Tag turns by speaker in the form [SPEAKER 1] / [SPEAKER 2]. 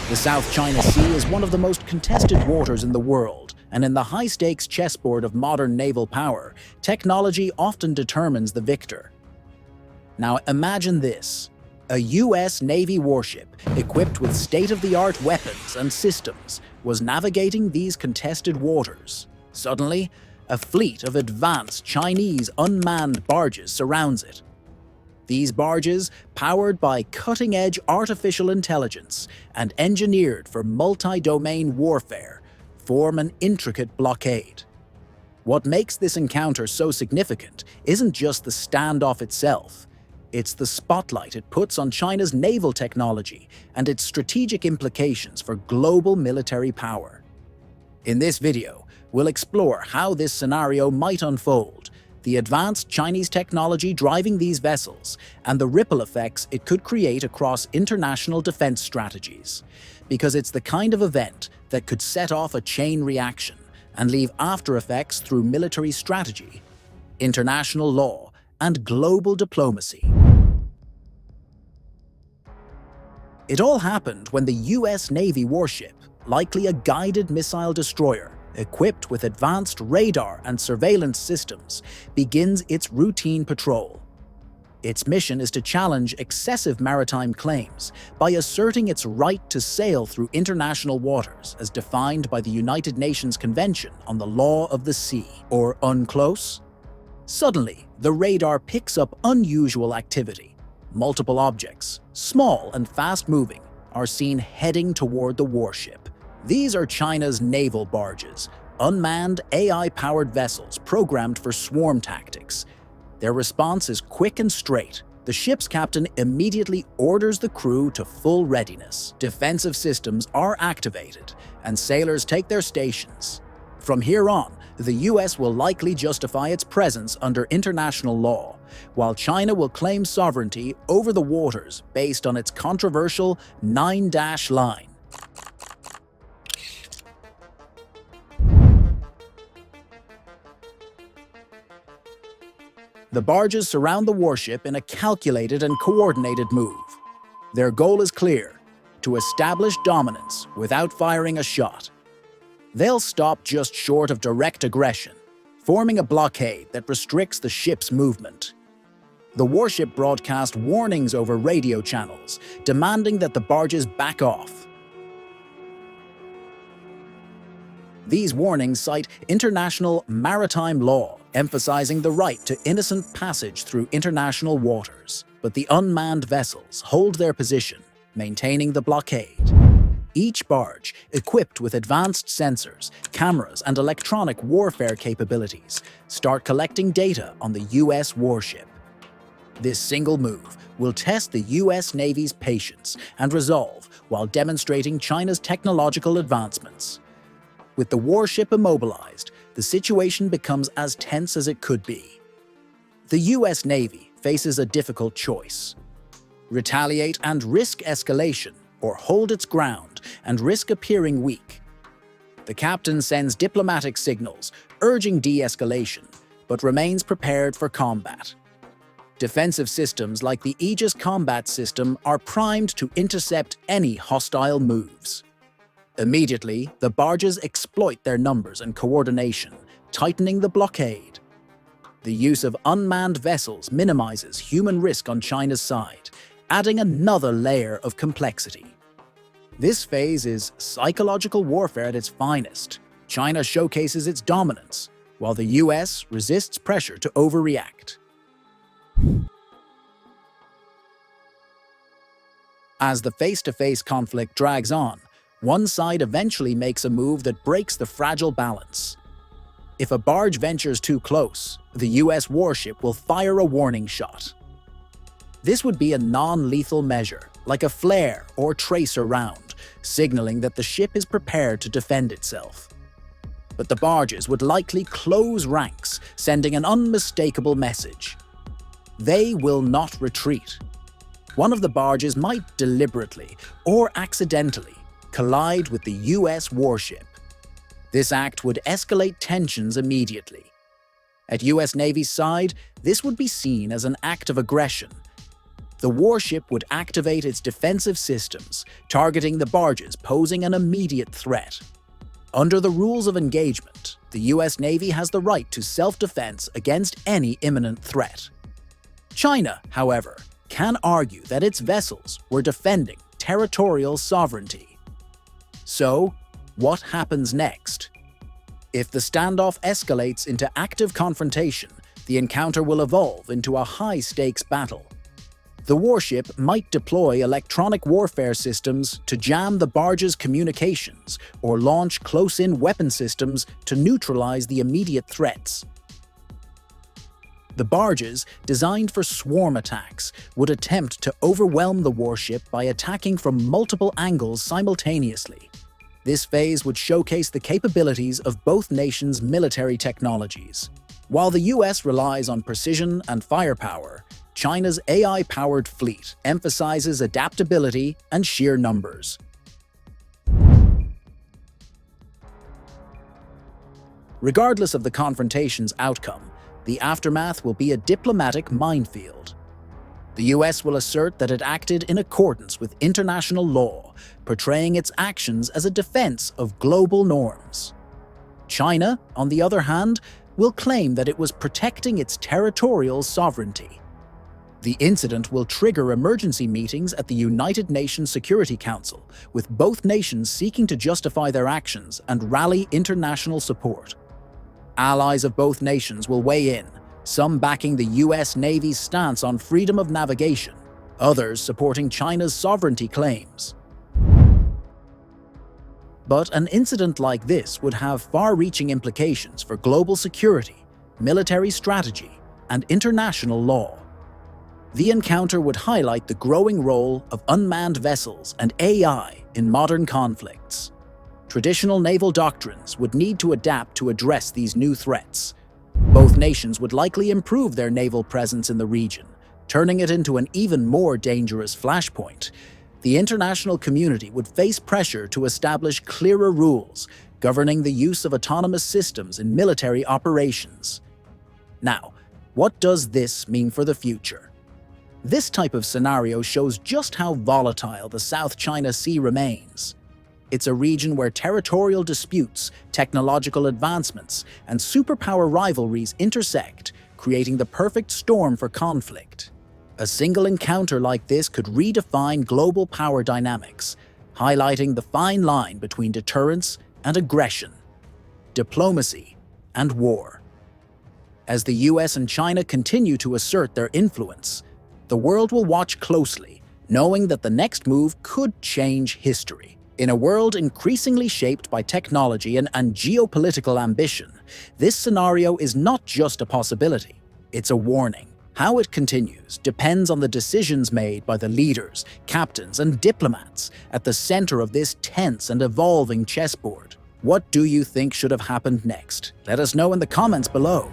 [SPEAKER 1] The South China Sea is one of the most contested waters in the world, and in the high-stakes chessboard of modern naval power, technology often determines the victor. Now imagine this. A US Navy warship, equipped with state-of-the-art weapons and systems, was navigating these contested waters. Suddenly, a fleet of advanced Chinese unmanned barges surrounds it. These barges, powered by cutting-edge artificial intelligence and engineered for multi-domain warfare, form an intricate blockade. What makes this encounter so significant isn't just the standoff itself. It's the spotlight it puts on China's naval technology and its strategic implications for global military power. In this video, we'll explore how this scenario might unfold, the advanced Chinese technology driving these vessels, and the ripple effects it could create across international defense strategies. Because it's the kind of event that could set off a chain reaction and leave aftereffects through military strategy, international law, and global diplomacy. It all happened when the US Navy warship, likely a guided missile destroyer, equipped with advanced radar and surveillance systems, begins its routine patrol. Its mission is to challenge excessive maritime claims by asserting its right to sail through international waters as defined by the United Nations Convention on the Law of the Sea, or UNCLOS. Suddenly, the radar picks up unusual activity. Multiple objects, small and fast-moving, are seen heading toward the warship. These are China's naval barges, unmanned AI-powered vessels programmed for swarm tactics. Their response is quick and straight. The ship's captain immediately orders the crew to full readiness. Defensive systems are activated, and sailors take their stations. From here on, the US will likely justify its presence under international law, while China will claim sovereignty over the waters based on its controversial 9-dash line. The barges surround the warship in a calculated and coordinated move. Their goal is clear: to establish dominance without firing a shot. They'll stop just short of direct aggression, forming a blockade that restricts the ship's movement. The warship broadcast warnings over radio channels, demanding that the barges back off. These warnings cite international maritime law, emphasizing the right to innocent passage through international waters. But the unmanned vessels hold their position, maintaining the blockade. Each barge, equipped with advanced sensors, cameras, and electronic warfare capabilities, start collecting data on the US warship. This single move will test the US Navy's patience and resolve while demonstrating China's technological advancements. With the warship immobilized, the situation becomes as tense as it could be. The US Navy faces a difficult choice: retaliate and risk escalation, or hold its ground and risk appearing weak. The captain sends diplomatic signals urging de-escalation, but remains prepared for combat. Defensive systems like the Aegis combat system are primed to intercept any hostile moves. Immediately, the barges exploit their numbers and coordination, tightening the blockade. The use of unmanned vessels minimizes human risk on China's side, adding another layer of complexity. This phase is psychological warfare at its finest. China showcases its dominance, while the US resists pressure to overreact. As the face-to-face conflict drags on, one side eventually makes a move that breaks the fragile balance. If a barge ventures too close, the US warship will fire a warning shot. This would be a non-lethal measure, like a flare or tracer round, signaling that the ship is prepared to defend itself. But the barges would likely close ranks, sending an unmistakable message: they will not retreat. One of the barges might deliberately or accidentally collide with the US warship. This act would escalate tensions immediately. At US Navy's side, this would be seen as an act of aggression. The warship would activate its defensive systems, targeting the barges posing an immediate threat. Under the rules of engagement, the US Navy has the right to self-defense against any imminent threat. China, however, can argue that its vessels were defending territorial sovereignty. So, what happens next? If the standoff escalates into active confrontation, the encounter will evolve into a high-stakes battle. The warship might deploy electronic warfare systems to jam the barge's communications or launch close-in weapon systems to neutralize the immediate threats. The barges, designed for swarm attacks, would attempt to overwhelm the warship by attacking from multiple angles simultaneously. This phase would showcase the capabilities of both nations' military technologies. While the US relies on precision and firepower, China's AI-powered fleet emphasizes adaptability and sheer numbers. Regardless of the confrontation's outcome, the aftermath will be a diplomatic minefield. The US will assert that it acted in accordance with international law, portraying its actions as a defense of global norms. China, on the other hand, will claim that it was protecting its territorial sovereignty. The incident will trigger emergency meetings at the United Nations Security Council, with both nations seeking to justify their actions and rally international support. Allies of both nations will weigh in, some backing the US Navy's stance on freedom of navigation, others supporting China's sovereignty claims. But an incident like this would have far-reaching implications for global security, military strategy, and international law. The encounter would highlight the growing role of unmanned vessels and AI in modern conflicts. Traditional naval doctrines would need to adapt to address these new threats. Both nations would likely improve their naval presence in the region, turning it into an even more dangerous flashpoint. The international community would face pressure to establish clearer rules governing the use of autonomous systems in military operations. Now, what does this mean for the future? This type of scenario shows just how volatile the South China Sea remains. It's a region where territorial disputes, technological advancements, and superpower rivalries intersect, creating the perfect storm for conflict. A single encounter like this could redefine global power dynamics, highlighting the fine line between deterrence and aggression, diplomacy and war. As the US and China continue to assert their influence, the world will watch closely, knowing that the next move could change history. In a world increasingly shaped by technology and geopolitical ambition, this scenario is not just a possibility, it's a warning. How it continues depends on the decisions made by the leaders, captains, and diplomats at the center of this tense and evolving chessboard. What do you think should have happened next? Let us know in the comments below.